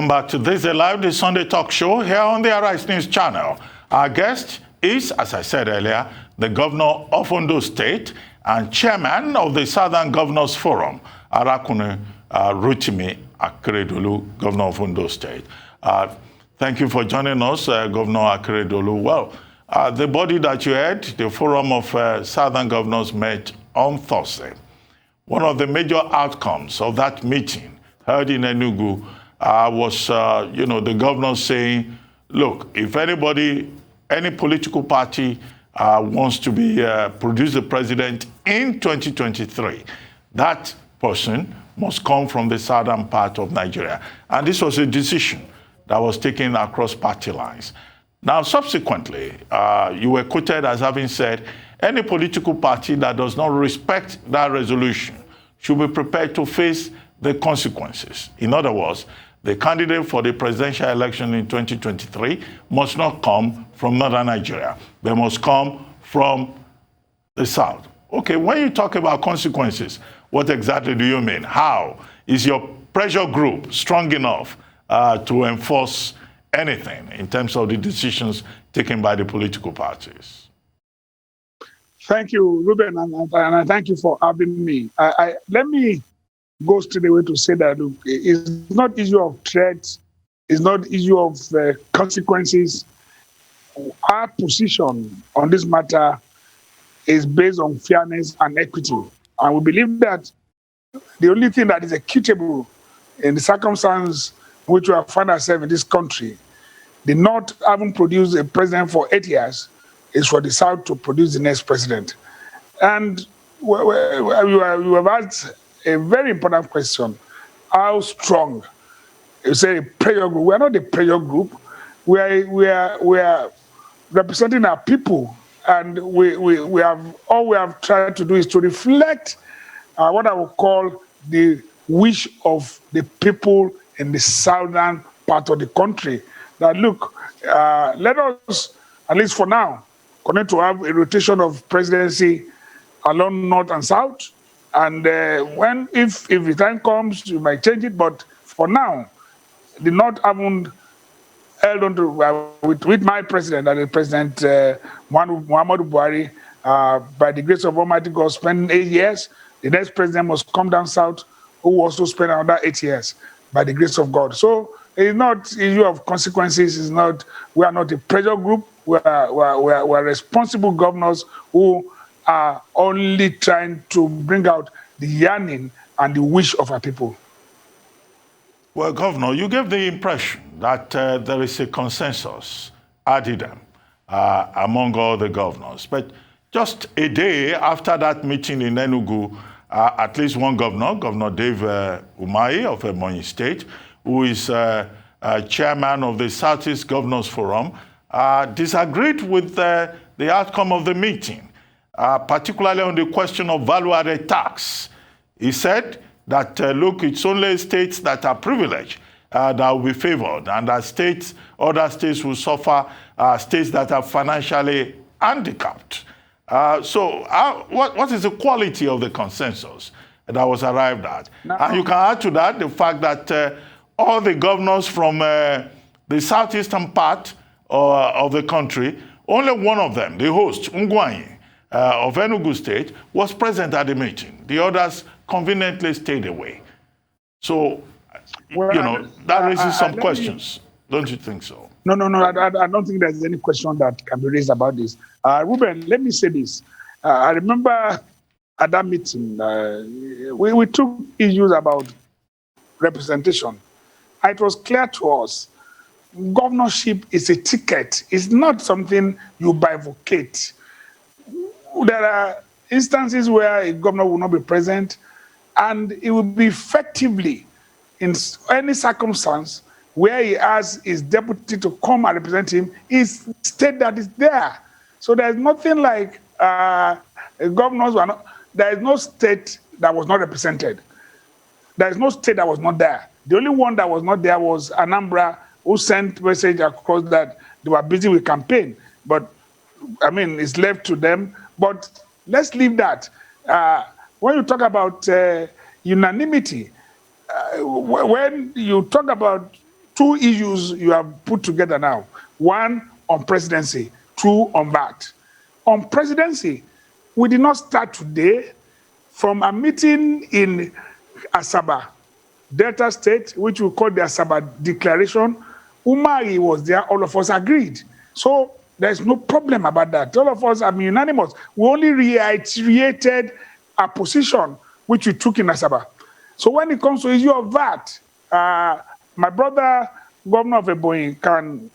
Welcome back to Thisday Live, the Sunday talk show here on the Arise News channel. Our guest is, as I said earlier, the Governor of Ondo State and Chairman of the Southern Governors Forum, Rotimi Akeredolu, Governor of Ondo State. Thank you for joining us, Governor Akeredolu. Well, the body that you heard, the Forum of Southern Governors, met on Thursday. One of the major outcomes of that meeting held in Enugu was, the governor saying, look, if anybody, any political party wants to be produce the president in 2023, that person must come from the southern part of Nigeria. And this was a decision that was taken across party lines. Now, subsequently, you were quoted as having said, any political party that does not respect that resolution should be prepared to face the consequences. In other words, the candidate for the presidential election in 2023 must not come from northern Nigeria. They must come from the south. Okay, when you talk about consequences, what exactly do you mean? How is your pressure group strong enough to enforce anything in terms of the decisions taken by the political parties? Thank you, Ruben, and thank you for having me. Let me go straight away to say that, look, it's not issue of threats, it's not issue of consequences. Our position on this matter is based on fairness and equity. And we believe that the only thing that is equitable in the circumstance which we have found ourselves in this country, the North having produced a president for 8 years, is for the South to produce the next president. And you have asked a very important question. How strong? You say a prayer group. We are not a prayer group. We are representing our people, and we have tried to do is to reflect what I would call the wish of the people in the southern part of the country. That look, let us, at least for now, continue to have a rotation of presidency along north and south. And if the time comes, you might change it. But for now, the North haven't held on to, with my president, that is President Muhammadu Buhari, by the grace of Almighty God, spending 8 years. The next president must come down south, who will also spend another 8 years, by the grace of God. So it's not issue of consequences. It's not. We are not a pressure group. We are responsible governors who are only trying to bring out the yearning and the wish of our people. Well, Governor, you gave the impression that there is a consensus added among all the governors. But just a day after that meeting in Enugu, at least one governor, Governor Dave Umahi of Ebonyi State, who is chairman of the Southeast Governors Forum, disagreed with the outcome of the meeting. Particularly on the question of value-added tax. He said that, look, it's only states that are privileged that will be favored, and that other states will suffer, states that are financially handicapped. So what is the quality of the consensus that was arrived at? No. And you can add to that the fact that all the governors from the southeastern part of the country, only one of them, the host, Ungwanyi, of Enugu State, was present at the meeting. The others conveniently stayed away. So, that raises some questions. Don't you think so? No. I don't think there's any question that can be raised about this. Ruben, let me say this. I remember at that meeting, we took issues about representation. It was clear to us, governorship is a ticket. It's not something you bifurcate. There are instances where a governor will not be present, and it will be effectively in any circumstance where he has his deputy to come and represent him, is state that is there. So there's nothing like governors who are not, there is no state that was not represented. There is no state that was not there. The only one that was not there was Anambra, who sent message across that they were busy with campaign. But I mean, it's left to them. But let's leave that. When you talk about unanimity, when you talk about two issues you have put together now. One on presidency, two on VAT. On presidency, we did not start today from a meeting in Asaba, Delta State, which we call the Asaba Declaration. Umari was there, all of us agreed. So there's no problem about that. All of us are unanimous. We only reiterated a position which we took in Asaba. So when it comes to the issue of VAT, my brother, Governor of Ebonyi, can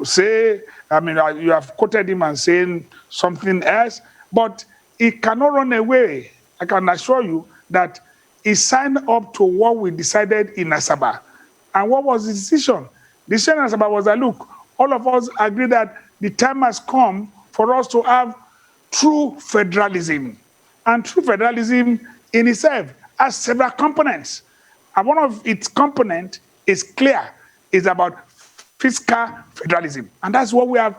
say, you have quoted him and saying something else, but he cannot run away. I can assure you that he signed up to what we decided in Asaba. And what was the decision? The decision in Asaba was that, look, all of us agree that the time has come for us to have true federalism. And true federalism in itself has several components. And one of its components is clear, is about fiscal federalism. And that's what we have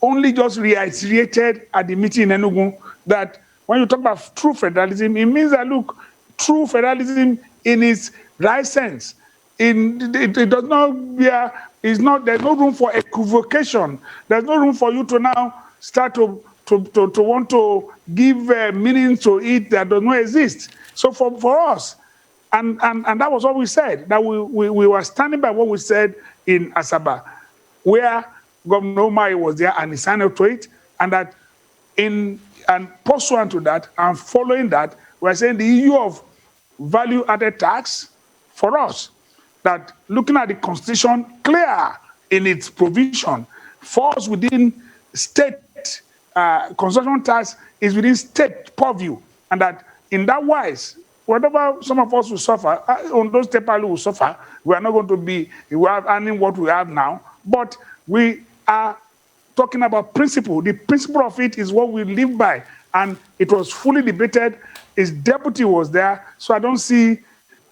only just reiterated at the meeting in Enugu, that when you talk about true federalism, it means that, look, true federalism in its right sense, it does not, there's no room for equivocation. There's no room for you to now start to want to give meaning to it that does not exist. So for us, and that was what we said, that we were standing by what we said in Asaba, where Governor Omari was there and he signed up to it, and that and pursuant to that and following that, we're saying the issue of value-added tax for us, that looking at the Constitution, clear in its provision, falls within state, consumption tax is within state purview, and that in that wise, whatever some of us will suffer, on those state will suffer, we are not going to be earning what we have now, but we are talking about principle. The principle of it is what we live by, and it was fully debated. His deputy was there, so I don't see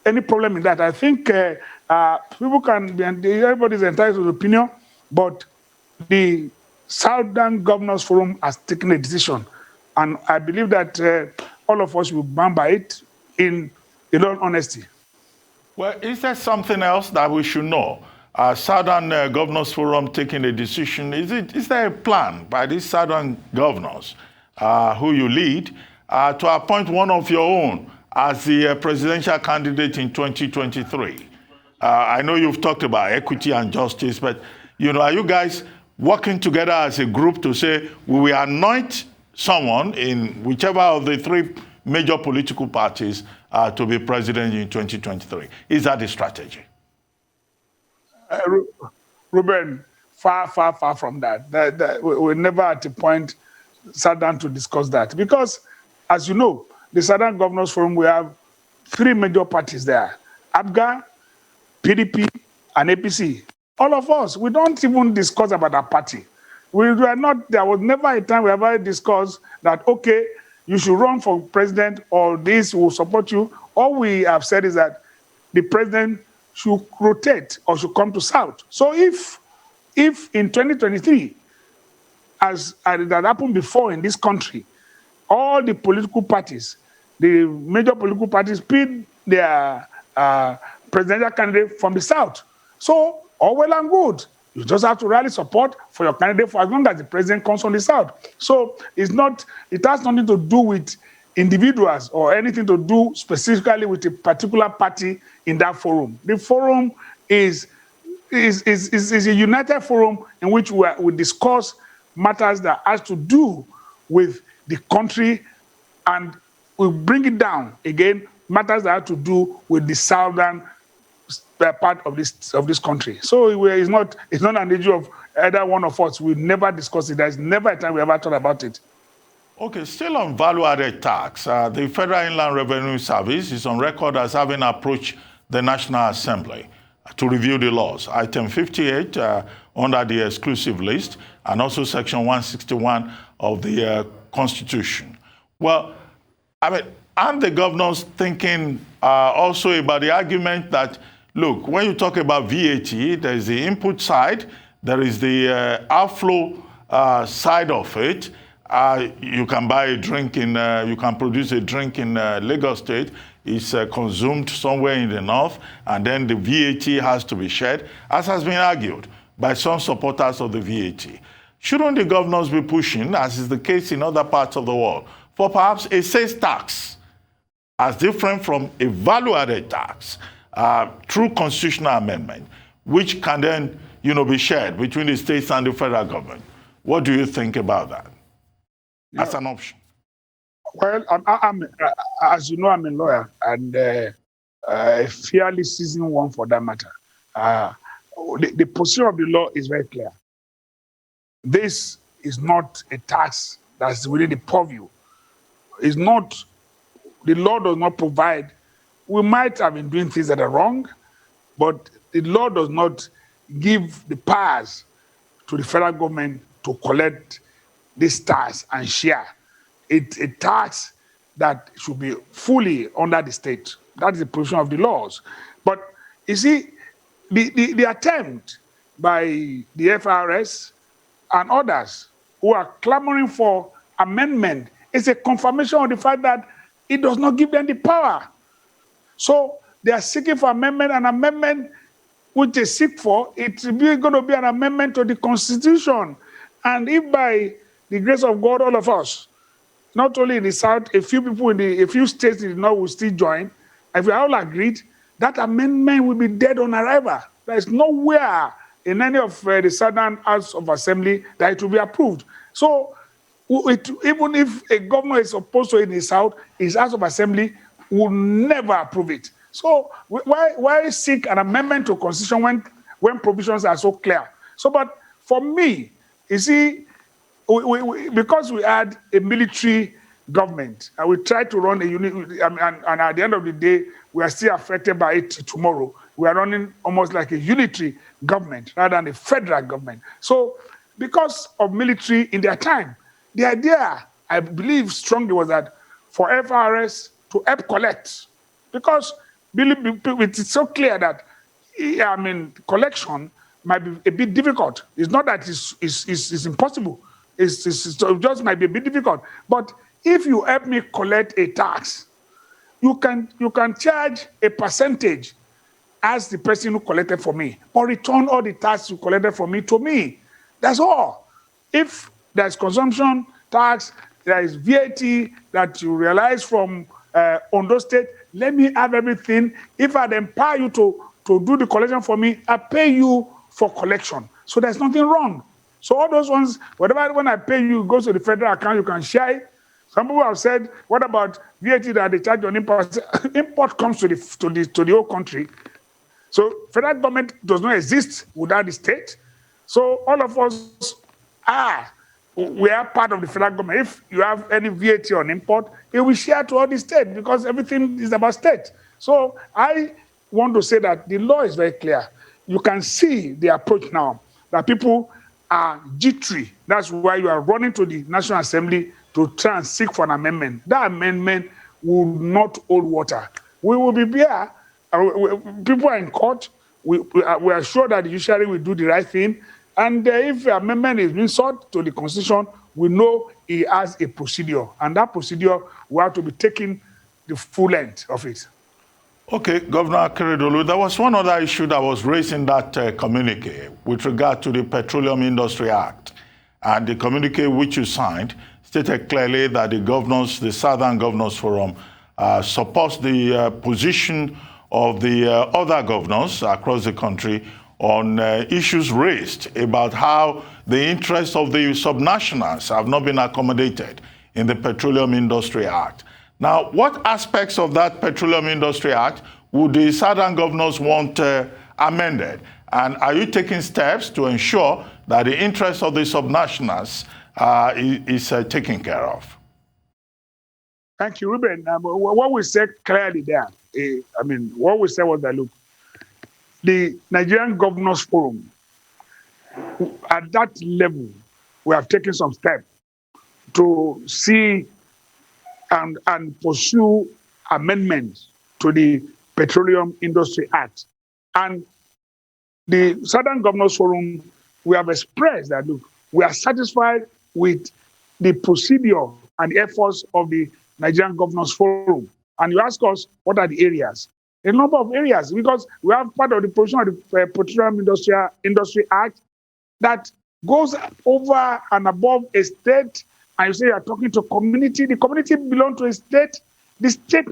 any problem in that. I think people can be, everybody's entitled to the opinion, but the Southern Governors Forum has taken a decision, and I believe that all of us will stand by it in all honesty. Well, is there something else that we should know? Southern Governors Forum taking a decision. Is there a plan by these Southern governors who you lead to appoint one of your own as the presidential candidate in 2023? I know you've talked about equity and justice, but are you guys working together as a group to say we will anoint someone in whichever of the three major political parties to be president in 2023? Is that the strategy? Ruben, far from that. We're never at a point sat down to discuss that. Because, as you know, the Southern Governors Forum, we have three major parties there: ABGA, PDP, and APC. All of us, we don't even discuss about our party. There was never a time we ever discussed that, okay, you should run for president or this will support you. All we have said is that the president should rotate or should come to South. So if in 2023, as that happened before in this country, all the political parties, the major political parties picked their presidential candidate from the South. So all well and good. You just have to rally support for your candidate for as long as the president comes from the South. So it has nothing to do with individuals or anything to do specifically with a particular party in that forum. The forum is a united forum in which we discuss matters that has to do with the country, and we bring it down again, matters that have to do with the southern part of this country. So it's not an issue of either one of us. We never discuss it. There's never a time we ever thought about it. Okay, still on value-added tax, the Federal Inland Revenue Service is on record as having approached the National Assembly to review the laws. Item 58 under the exclusive list, and also Section 161 of the Constitution. Well, aren't the governors thinking also about the argument that, look, when you talk about VAT, there's the input side, there is the outflow side of it, you can buy a drink in, you can produce a drink in Lagos State. It's consumed somewhere in the north, and then the VAT has to be shared, as has been argued by some supporters of the VAT. Shouldn't the governors be pushing, as is the case in other parts of the world, for perhaps a sales tax, as different from a value-added tax, through constitutional amendment, which can then, be shared between the states and the federal government? What do you think about that as an option? Well, as you know, I'm a lawyer, and a fairly seasoned one for that matter. The position of the law is very clear. This is not a tax that's within the purview. It's not, the law does not provide. We might have been doing things that are wrong, but the law does not give the powers to the federal government to collect this tax and share. It's a tax that should be fully under the state. That is the position of the laws. But you see, the attempt by the FRS and others who are clamoring for amendment is a confirmation of the fact that it does not give them the power. So they are seeking for amendment, and amendment which they seek for, it's going to be an amendment to the Constitution. And if by the grace of God, all of us, not only in the South, a few people in a few states in the North will still join, if we all agreed, that amendment will be dead on arrival. There is nowhere in any of the Southern House of Assembly that it will be approved. So even if a governor is opposed to it in the South, his House of Assembly will never approve it. So why seek an amendment to Constitution when provisions are so clear? So, but for me, you see, because we had a military government and we tried to run a unit, and at the end of the day, we are still affected by it tomorrow. We are running almost like a unitary government rather than a federal government. So, because of military in their time, the idea, I believe strongly, was that for FRS to help collect, because it's so clear that, collection might be a bit difficult. It's not that it's impossible. It just might be a bit difficult. But if you help me collect a tax, you can charge a percentage as the person who collected for me, or return all the tax you collected for me to me. That's all. If there's consumption tax, there is VAT that you realize from Ondo State, let me have everything. If I'd empower you to do the collection for me, I pay you for collection. So there's nothing wrong. So all those ones, whatever, when I pay you, it goes to the federal account, you can share it. Some people have said, what about VAT that they charge on import? Import comes to the whole country. So federal government does not exist without the state. So all of us we are part of the federal government. If you have any VAT on import, it will share to all the state because everything is about state. So I want to say that the law is very clear. You can see the approach now that people are jittery. That's why you are running to the National Assembly to try and seek for an amendment. That amendment will not hold water. We will be there. People are in court. We are sure that the judiciary will do the right thing. And if the amendment is being sought to the Constitution, we know it has a procedure. And that procedure will have to be taken the full length of it. Okay, Governor Akeredolu, there was one other issue that was raised in that communique with regard to the Petroleum Industry Act. And the communique which you signed stated clearly that the Southern Governors Forum supports the position of the other governors across the country on issues raised about how the interests of the subnationals have not been accommodated in the Petroleum Industry Act. Now, what aspects of that Petroleum Industry Act would the Southern governors want amended? And are you taking steps to ensure that the interests of the subnationals is taken care of? Thank you, Ruben. What we said clearly there, what we said was that, look, the Nigerian Governors Forum, at that level, we have taken some steps to see and pursue amendments to the Petroleum Industry Act. And the Southern Governors Forum, we have expressed that, look, we are satisfied with the procedure and the efforts of the Nigerian Governors Forum. And you ask us, what are the areas? A number of areas, because we have part of the provision of the Petroleum Industry Act that goes over and above a state, and you say you're talking to community. The community belongs to a state. The state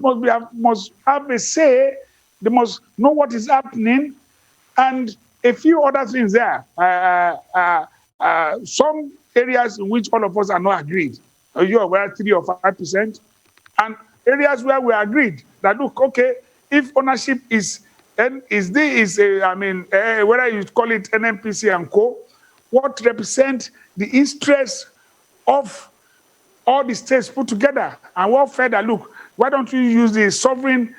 must have a say. They must know what is happening, and a few other things there. Some areas in which all of us are not agreed. You're aware 3 or 5%, and areas where we agreed that look, okay, if ownership whether you call it NNPC and co, what represent the interest of all the states put together, and what further, look, why don't we use the sovereign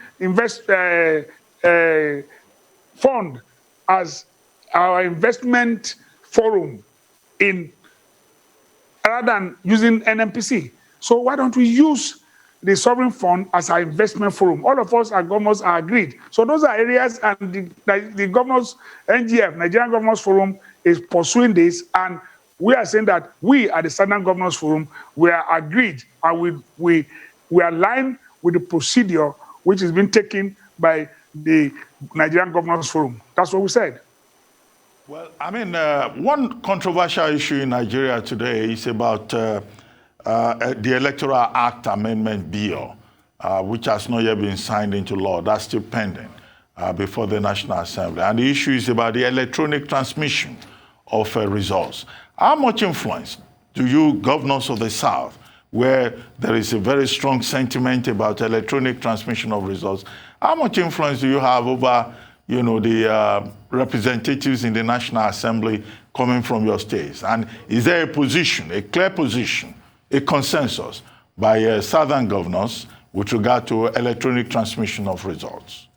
fund as our investment forum rather than using NNPC? So why don't we use the sovereign fund as our investment forum? All of us as governors are agreed. So those are areas, and the governors, NGF, Nigerian Governors Forum, is pursuing this, and we are saying that we at the Southern Governors Forum, we are agreed, and we align with the procedure which has been taken by the Nigerian Governors Forum. That's what we said. Well, I mean, one controversial issue in Nigeria today is about the Electoral Act Amendment Bill, which has not yet been signed into law. That's still pending before the National Assembly. And the issue is about the electronic transmission of results. How much influence do you, governors of the South, where there is a very strong sentiment about electronic transmission of results, how much influence do you have over, the representatives in the National Assembly coming from your states? And is there a position, a clear position, a consensus by Southern governors with regard to electronic transmission of results?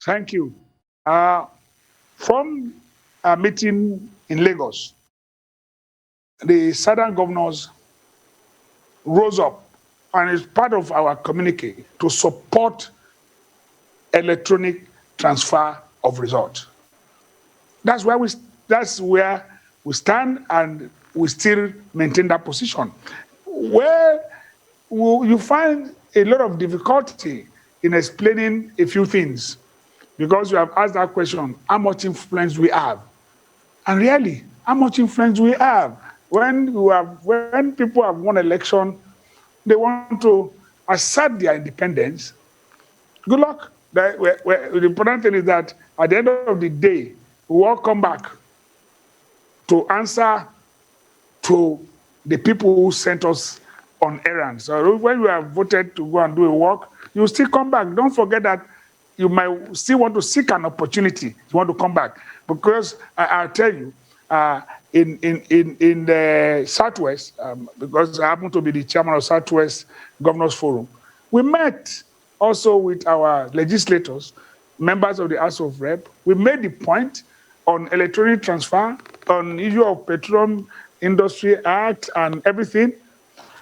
Thank you. From a meeting in Lagos, the Southern governors rose up, and it's part of our communique to support electronic transfer of results. That's where we stand, and we still maintain that position. Where you find a lot of difficulty in explaining a few things, because you have asked that question, how much influence we have. And really, how much influence we have? When people have won election, they want to assert their independence. Good luck. The important thing is that at the end of the day, we all come back to answer to the people who sent us on errands. So when you have voted to go and do a work, you still come back. Don't forget that you might still want to seek an opportunity to want to come back. Because I'll tell you, in the Southwest, because I happen to be the chairman of Southwest Governors Forum, we met also with our legislators, members of the House of Rep. We made the point on electronic transfer, on the issue of Petroleum Industry Act and everything.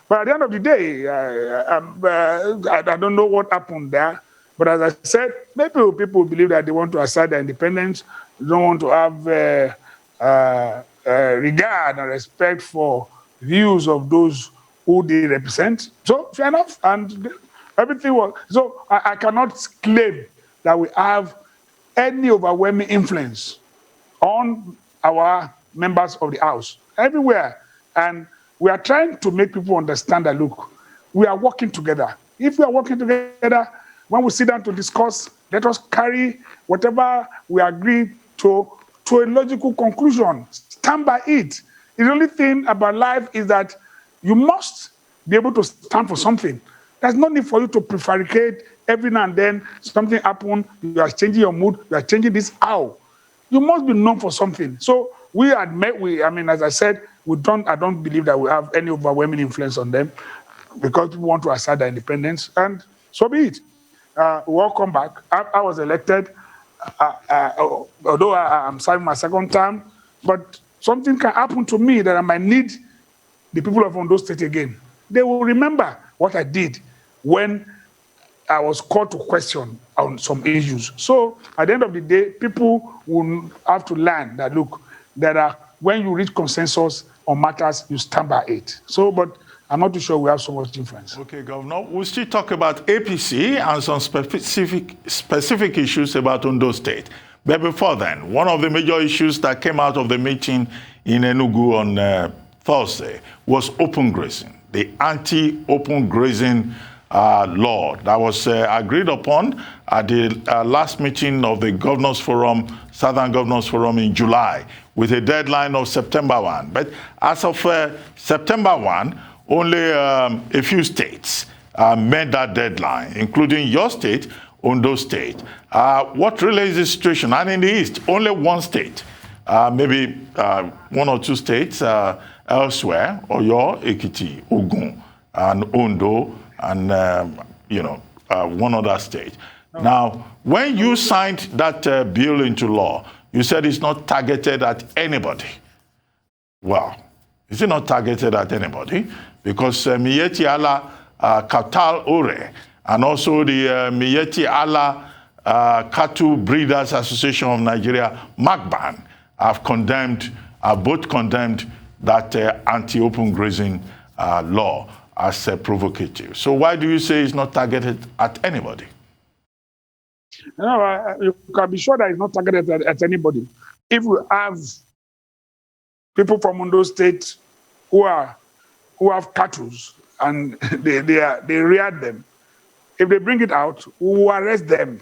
But at the end of the day, I don't know what happened there. But as I said, maybe people believe that they want to assert their independence, they don't want to have regard and respect for views of those who they represent. So fair enough, and everything was. So I cannot claim that we have any overwhelming influence on our members of the House everywhere, and we are trying to make people understand that look, we are working together. If we are working together, when we sit down to discuss, let us carry whatever we agree to a logical conclusion. Stand by it. The only thing about life is that you must be able to stand for something. There's no need for you to prevaricate every now and then. Something happens, you are changing your mood, you are changing this how. You must be known for something. So we admit, as I said, I don't believe that we have any overwhelming influence on them because people want to assert their independence, and so be it. We all come back. I was elected, although I'm serving my second term, but something can happen to me that I might need the people of Ondo State again. They will remember what I did when I was called to question on some issues. So at the end of the day, people will have to learn that, look, when you reach consensus, on matters, you stand by it. So, but I'm not too sure we have so much influence. Okay, Governor, we'll still talk about APC and some specific issues about Ondo State. But before then, one of the major issues that came out of the meeting in Enugu on Thursday was open grazing, the anti-open grazing law that was agreed upon at the last meeting of the Governors Forum, Southern Governors Forum in July, with a deadline of September 1. But as of September 1, only a few states met that deadline, including your state, Ondo State. What really is the situation? And in the East, only one state, maybe one or two states elsewhere, Oyo, Ekiti, Ogun, and Ondo, and one other state. Now, when you signed that bill into law, you said it's not targeted at anybody. Well, is it not targeted at anybody? Because Miyetti Allah Kautal Ore and also the Miyetti Allah Cattle Breeders Association of Nigeria, MACBAN, have both condemned that anti-open grazing law as provocative. So why do you say it's not targeted at anybody? No, you can be sure that it's not targeted at anybody. If we have people from Ondo State who have cattle and they rear them, if they bring it out, we will arrest them.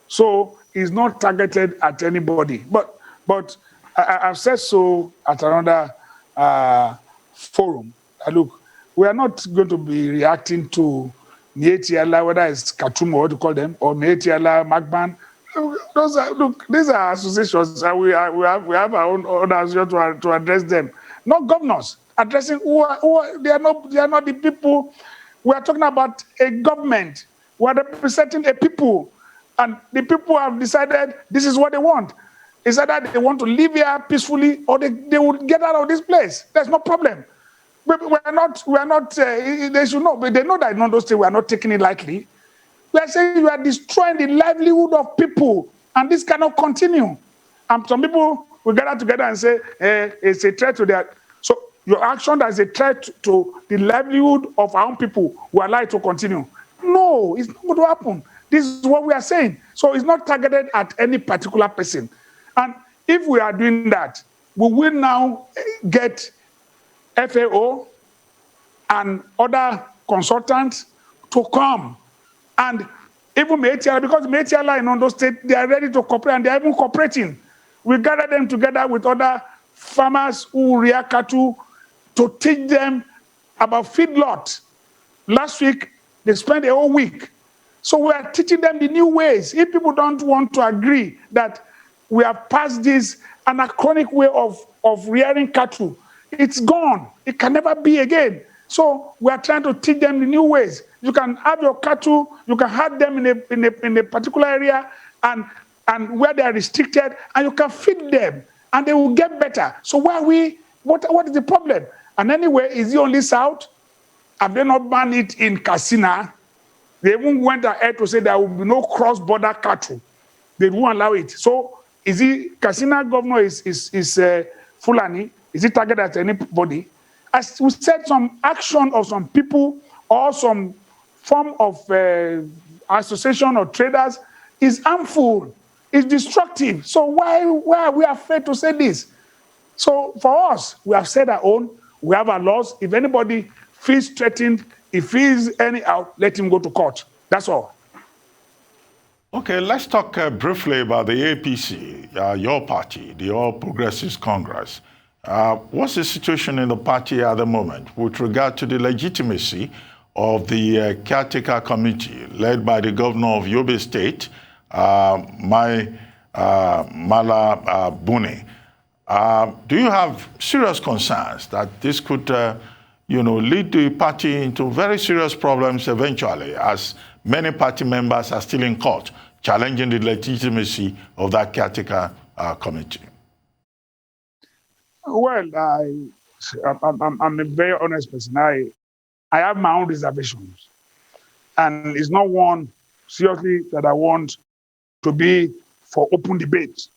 So it's not targeted at anybody. But I've said so at another forum. Look, we are not going to be reacting to Miyetti Allah, whether it's Khartoum or what you call them, or Miyetti Allah, Magban. These are associations, and we have our own association to address them. Not governors addressing they are not the people. We are talking about a government. We are representing a people, and the people have decided this is what they want. It's either they want to live here peacefully or they will get out of this place. There's no problem. We are not. They should know. But they know that in Ondo State we are not taking it lightly. We are saying you are destroying the livelihood of people, and this cannot continue. And some people will gather together and say it's a threat to their. So your action as a threat to the livelihood of our own people will allow it to continue. No, it's not going to happen. This is what we are saying. So it's not targeted at any particular person. And if we are doing that, we will now get FAO and other consultants to come. And even Miyetti Allah, because Miyetti Allah in Ondo State, they are ready to cooperate, and they are even cooperating. We gather them together with other farmers who rear cattle to teach them about feedlot. Last week, they spent a whole week. So we are teaching them the new ways. If people don't want to agree that we have passed this anachronic way of rearing cattle, it's gone. It can never be again. So we are trying to teach them the new ways. You can have your cattle, you can have them in a particular area and where they are restricted, and you can feed them, and they will get better. So what is the problem? And anyway, is it only South? Have they not banned it in Katsina? They even went ahead to say there will be no cross-border cattle. They won't allow it. So is it Katsina governor is Fulani? Is it targeted at anybody? As we said, some action of some people or some form of association or traders is harmful, is destructive. So why are we afraid to say this? So for us, we have said our own. We have our laws. If anybody feels threatened, if feels anyhow, let him go to court. That's all. Okay, let's talk briefly about the APC, your party, the All Progressives Congress. What's the situation in the party at the moment with regard to the legitimacy of the caretaker committee led by the governor of Yobe State, Mala Buni? Do you have serious concerns that this could lead the party into very serious problems eventually, as many party members are still in court challenging the legitimacy of that caretaker committee? Well, I'm a very honest person. I have my own reservations. And it's not one, seriously, that I want to be for open debate.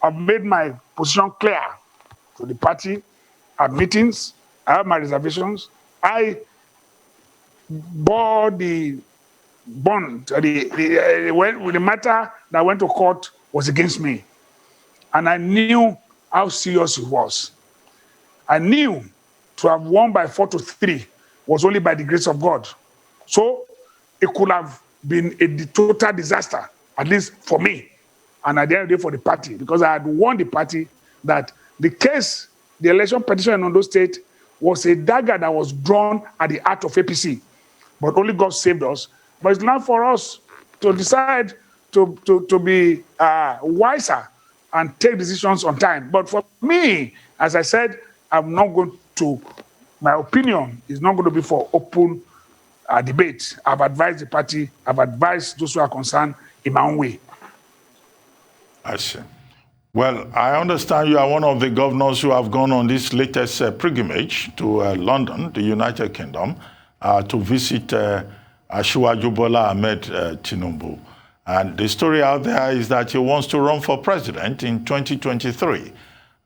I've made my position clear to the party, have meetings, I have my reservations. I bore the bond, the matter that went to court was against me. And I knew how serious it was. I knew to have won by 4-3 was only by the grace of God. So it could have been a total disaster, at least for me, and at the end of the day for the party, because I had warned the party that the case, the election petition in Ondo State, was a dagger that was drawn at the heart of APC. But only God saved us. But it's now for us to decide to be wiser and take decisions on time. But for me, as I said, I'm not going to, my opinion is not going to be for open debate. I've advised the party, I've advised those who are concerned in my own way. I see. Well, I understand you are one of the governors who have gone on this latest pilgrimage to London, the United Kingdom, to visit Asiwaju Bola Ahmed Tinubu. And the story out there is that he wants to run for president in 2023.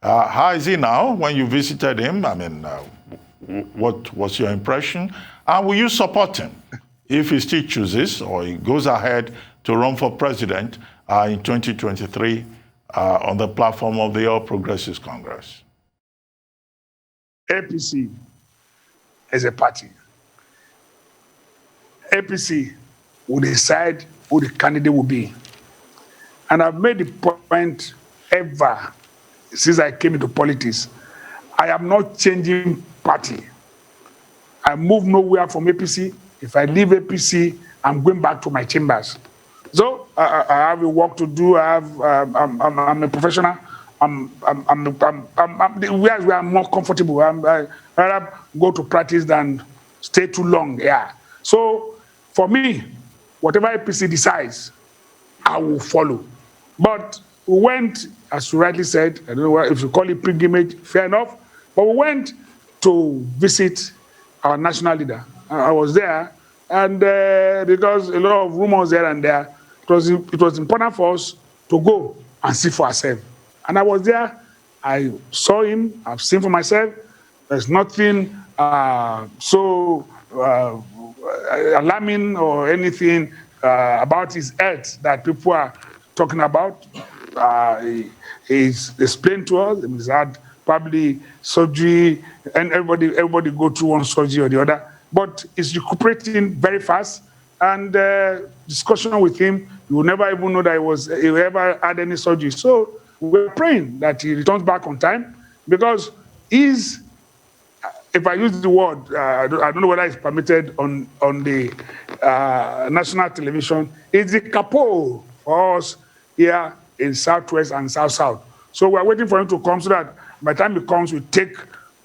How is he now when you visited him? I mean, what was your impression? And will you support him if he still chooses or he goes ahead to run for president in 2023 on the platform of the All Progressives Congress? APC is a party. APC will decide who the candidate will be. And I've made the point ever since I came into politics, I am not changing party. I move nowhere from APC. If I leave APC, I'm going back to my chambers. So I have a work to do. I'm a professional. Where I'm more comfortable. I rather go to practice than stay too long. Yeah. So for me, whatever APC decides, I will follow. But we went, as you rightly said, I don't know if you call it pilgrimage, fair enough, but we went to visit our national leader. I was there, and because a lot of rumors there and there, it was important for us to go and see for ourselves. And I was there, I saw him, I've seen for myself. There's nothing so alarming or anything about his health that people are talking about. He's explained to us, he's had probably surgery, and everybody go through one surgery or the other, but he's recuperating very fast. And discussion with him, you will never even know that he ever had any surgery. So we're praying that he returns back on time, because he's, if I use the word, I don't know whether it's permitted on the national television, it's the capo for us here in Southwest and South-South. So we're waiting for him to come so that by the time he comes, we take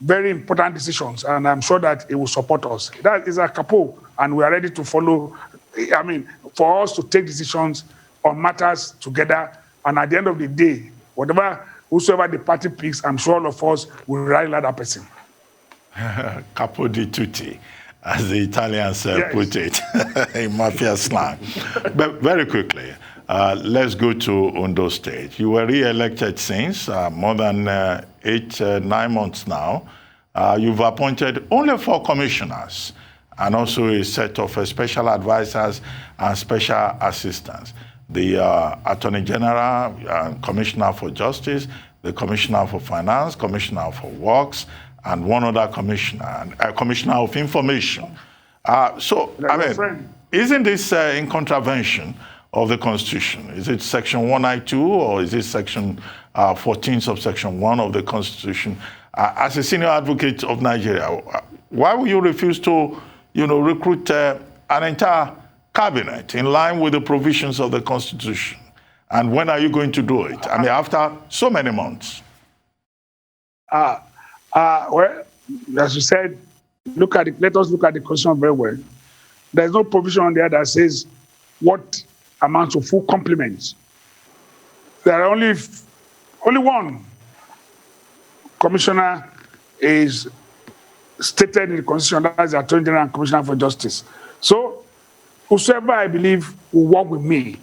very important decisions, and I'm sure that he will support us. That is a capo, and we are ready to follow. I mean, for us to take decisions on matters together, and at the end of the day, whosoever the party picks, I'm sure all of us will rally like that person. Capo di tutti, as the Italians put it in mafia slang. But very quickly, let's go to Ondo State. You were re-elected since more than 9 months now. You've appointed only 4 commissioners and also a set of special advisors and special assistants. The Attorney General, Commissioner for Justice, the Commissioner for Finance, Commissioner for Works, and one other commissioner, Commissioner of Information. So, I mean, isn't this in contravention of the Constitution? Is it Section 192 or is it Section 14 subsection 1 of the Constitution? As a senior advocate of Nigeria, why will you refuse to, recruit an entire cabinet in line with the provisions of the Constitution? And when are you going to do it? I mean, after so many months. Well, as you said, let us look at the Constitution very well. There's no provision on there that says what amounts to full complements. There are only one commissioner is stated in the Constitution, that's the Attorney General and Commissioner for Justice. So, whosoever I believe will work with me,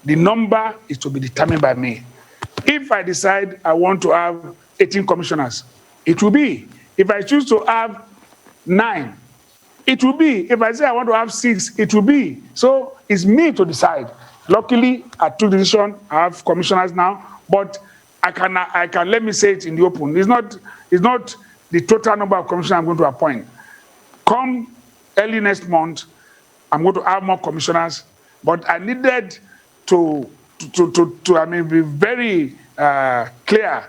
the number is to be determined by me. If I decide I want to have 18 commissioners, it will be. If I choose to have 9, it will be. If I say I want to have 6, it will be. So it's me to decide. Luckily, I took the decision. I have commissioners now, but I can let me say it in the open. It's not the total number of commissioners I'm going to appoint. Come early next month, I'm going to have more commissioners, but I needed to be very clear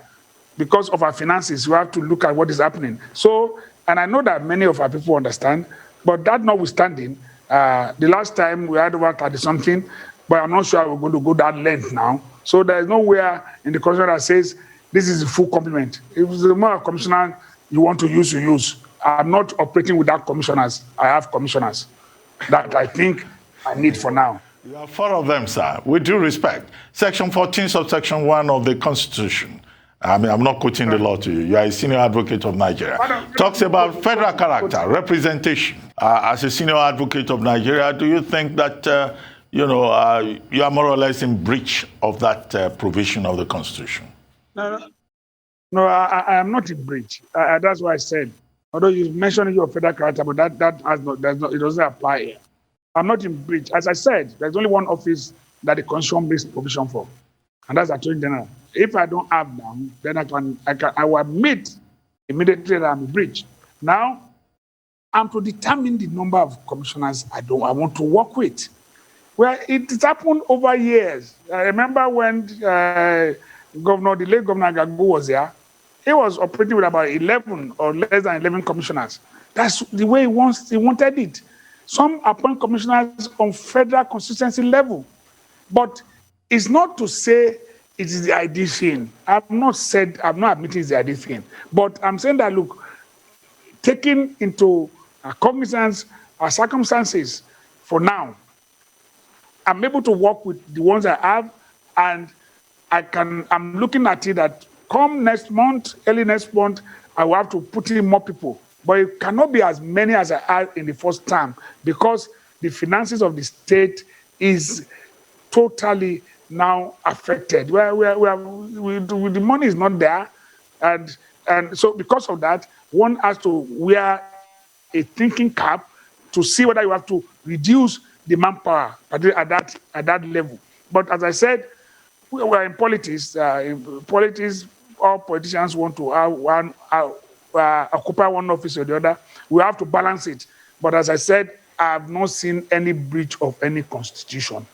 because of our finances. We have to look at what is happening. So, and I know that many of our people understand, but that notwithstanding, the last time we had over 30-something, but I'm not sure we're going to go that length now. So there is nowhere in the constitution that says this is a full complement. If it's the amount of commissioners you want to use, you use. I'm not operating without commissioners. I have commissioners that I think I need for now. You have 4 of them, sir. With due respect, Section 14, subsection 1 of the Constitution. I mean, I'm not quoting the law to you. You are a senior advocate of Nigeria. Talks about federal character, representation. As a senior advocate of Nigeria, do you think that you are more or less in breach of that provision of the Constitution? No, I am not in breach. That's why I said, although you mentioned your federal character, but it doesn't apply here. I'm not in breach. As I said, there's only one office that the Constitution makes provision for, and that's Attorney General. If I don't have them, then I will admit immediately that I'm in breach. Now, I'm to determine the number of commissioners I want to work with. Well, it's happened over years. I remember when the late Governor Akeredolu was there, he was operating with about 11 or less than 11 commissioners. That's the way he wanted it. Some appoint commissioners on federal consistency level. But it's not to say it is the ideal thing. I'm not admitting it's the ideal thing. But I'm saying that, look, taking into cognizance our circumstances for now, I'm able to work with the ones I have, and I'm looking at it that come next month, early next month, I will have to put in more people. But it cannot be as many as I had in the first term because the finances of the state is totally now affected. The money is not there. And so because of that, one has to wear a thinking cap to see whether you have to reduce the manpower at that level. But as I said, we're in politics. All politicians want to occupy one office or the other. We have to balance it. But as I said, I have not seen any breach of any constitution.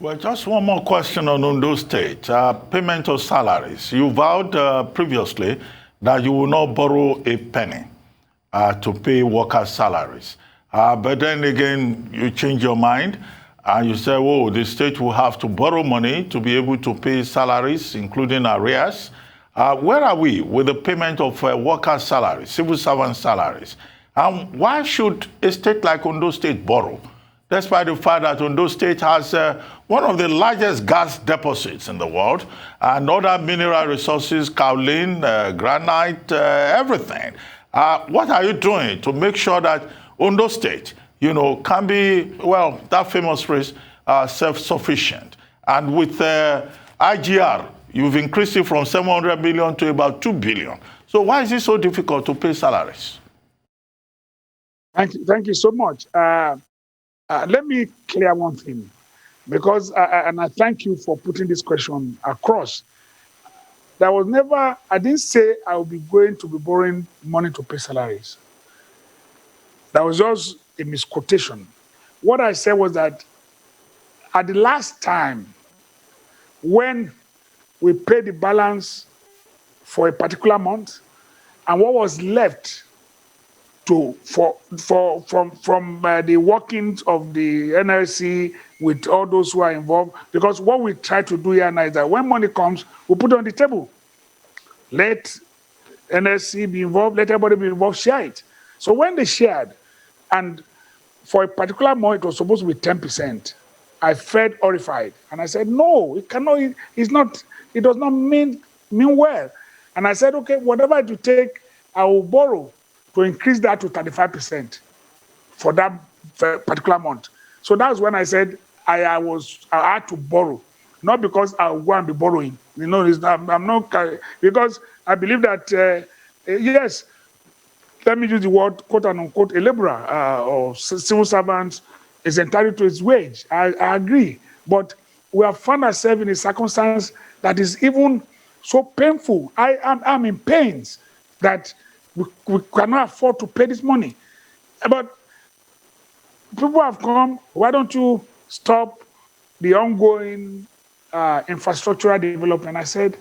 Well, just one more question on Ondo State. Payment of salaries. You vowed previously that you will not borrow a penny to pay workers' salaries. But then again, you change your mind and you say, oh, the state will have to borrow money to be able to pay salaries, including arrears. Where are we with the payment of workers' salaries, civil servant salaries? Why should a state like Ondo State borrow, despite the fact that Ondo State has one of the largest gas deposits in the world and other mineral resources, kaolin, granite, everything? What are you doing to make sure that Ondo State, can be, well, that famous phrase, self-sufficient? And with IGR, you've increased it from 700 million to about 2 billion. So why is it so difficult to pay salaries? Thank you so much. Let me clear one thing, because, and I thank you for putting this question across. There was never, I didn't say I would be going to be borrowing money to pay salaries. That was just a misquotation. What I said was that at the last time, when we paid the balance for a particular month, and what was left from the workings of the NLC with all those who are involved, because what we try to do here now is that when money comes, we put it on the table. Let NLC be involved, let everybody be involved, share it. So when they shared, and for a particular month, it was supposed to be 10%, I felt horrified. And I said, no, it cannot, it does not mean well. And I said, okay, whatever it will take, I will borrow to increase that to 35% for that particular month. So that's when I said I had to borrow, not because I will go and be borrowing. I'm not, because I believe that, yes, let me use the word, quote and unquote, a laborer or civil servant is entitled to his wage. I agree. But we have found ourselves in a circumstance that is even so painful. I'm in pains that we cannot afford to pay this money. But people have come, why don't you stop the ongoing infrastructural development? I said,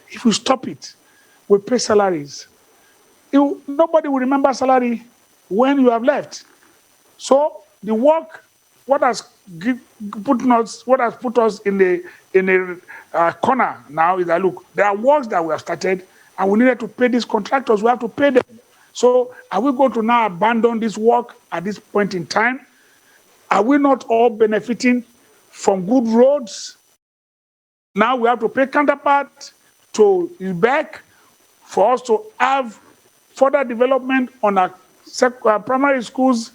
if we stop it, we pay salaries. Nobody will remember salary when you have left. So the work, what has put us in a corner now is that, look, there are works that we have started and we needed to pay these contractors. We have to pay them. So are we going to now abandon this work at this point in time? Are we not all benefiting from good roads? Now we have to pay counterpart to his back for us to have further development on our primary schools.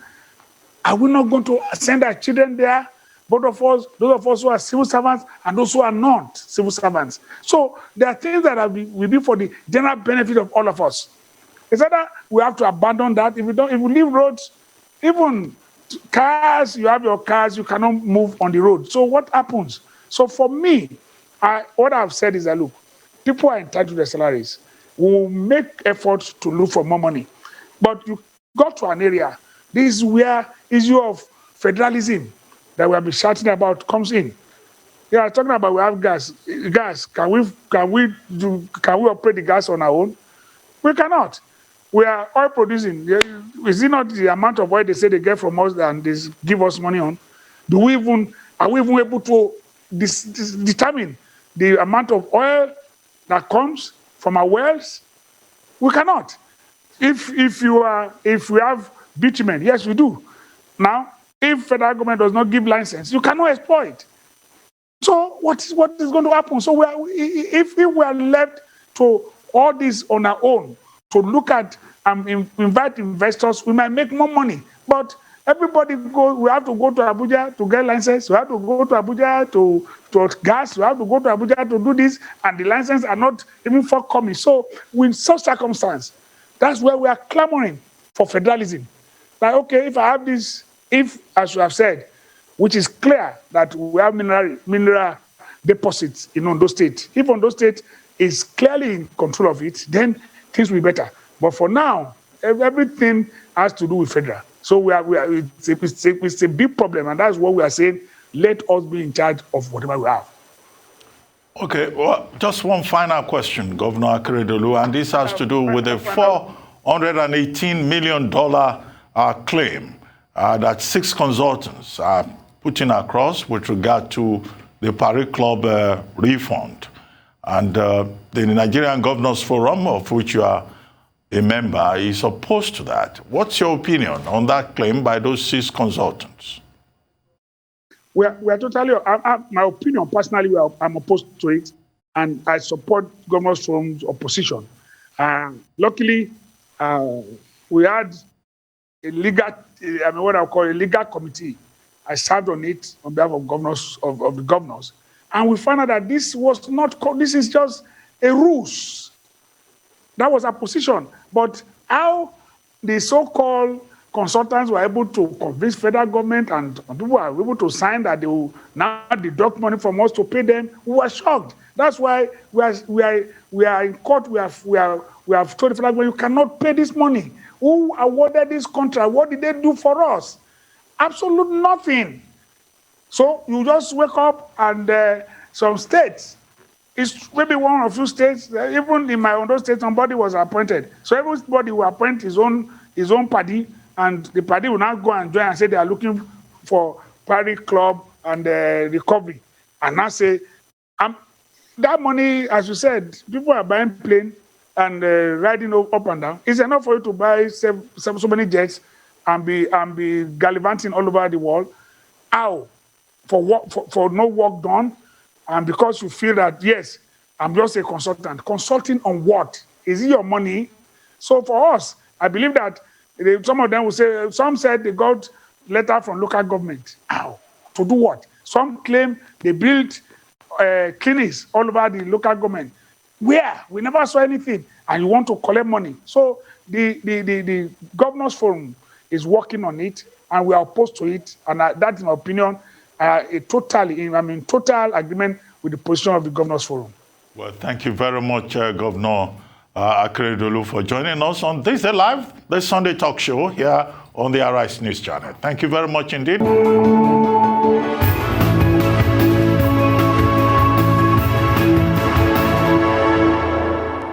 Are we not going to send our children there? Both of us, those of us who are civil servants and those who are not civil servants. So there are things that will be for the general benefit of all of us. It's either we have to abandon that. If we leave roads, even cars, you have your cars, you cannot move on the road. So what happens? So for me, what I've said is that, look, people are entitled to their salaries. We will make efforts to look for more money. But you got to an area, this is where issue of federalism that we have been shouting about comes in. Yeah, talking about we have gas. Gas, can we operate the gas on our own? We cannot. We are oil producing. Is it not the amount of oil they say they get from us and they give us money on? Are we even able to determine the amount of oil that comes from our wells? We cannot. If we have bitumen, yes, we do. Now, if federal government does not give license, you cannot exploit. So what is going to happen? So if we are left to all this on our own, to look at and invite investors, we might make more money. But everybody we have to go to Abuja to get license. We have to go to Abuja to gas. We have to go to Abuja to do this, and the licenses are not even forthcoming. So with such circumstance, that's where we are clamoring for federalism. Like, okay, if I have this, as you have said, which is clear that we have mineral deposits in Ondo State. If Ondo State is clearly in control of it, then things will be better. But for now, everything has to do with federal. So it's a big problem, and that's what we are saying. Let us be in charge of whatever we have. Okay, well, just one final question, Governor Akeredolu, and this has to do with the $418 million claim that 6 consultants are putting across with regard to the Paris Club refund. And the Nigerian Governors Forum, of which you are a member, is opposed to that. What's your opinion on that claim by those 6 consultants? We are totally, my opinion personally, I'm opposed to it, and I support Governors Forum's opposition. Luckily, we had a legal, what I call a legal committee. I served on it on behalf of governors of the governors, and we found out that this was not. This is just a ruse. That was our position. But how the so-called consultants were able to convince federal government and people were able to sign that they will now deduct money from us to pay them, we were shocked. That's why we are in court. We have told the federal government, you cannot pay this money. Who awarded this contract? What did they do for us? Absolutely nothing. So you just wake up and some states, it's maybe one or few states, even in my Ondo State, somebody was appointed. So everybody will appoint his own party, and the party will now go and join and say they are looking for Paris Club and recovery. And now say, that money, as you said, people are buying plane and riding up and down. It's enough for you to buy so many jets and be gallivanting all over the world. How? For no work done, and because you feel that, yes, I'm just a consultant. Consulting on what? Is it your money? So for us, I believe that some of them will say, some said they got letter from local government. How? To do what? Some claim they built clinics all over the local government. Where? We never saw anything. And you want to collect money. So the Governors Forum is working on it, and we are opposed to it. And that, in my opinion, total agreement with the position of the Governors Forum. Well, thank you very much, Governor Akeredolu, for joining us on Thisday Live, the Sunday talk show here on the Arise News Channel. Thank you very much indeed.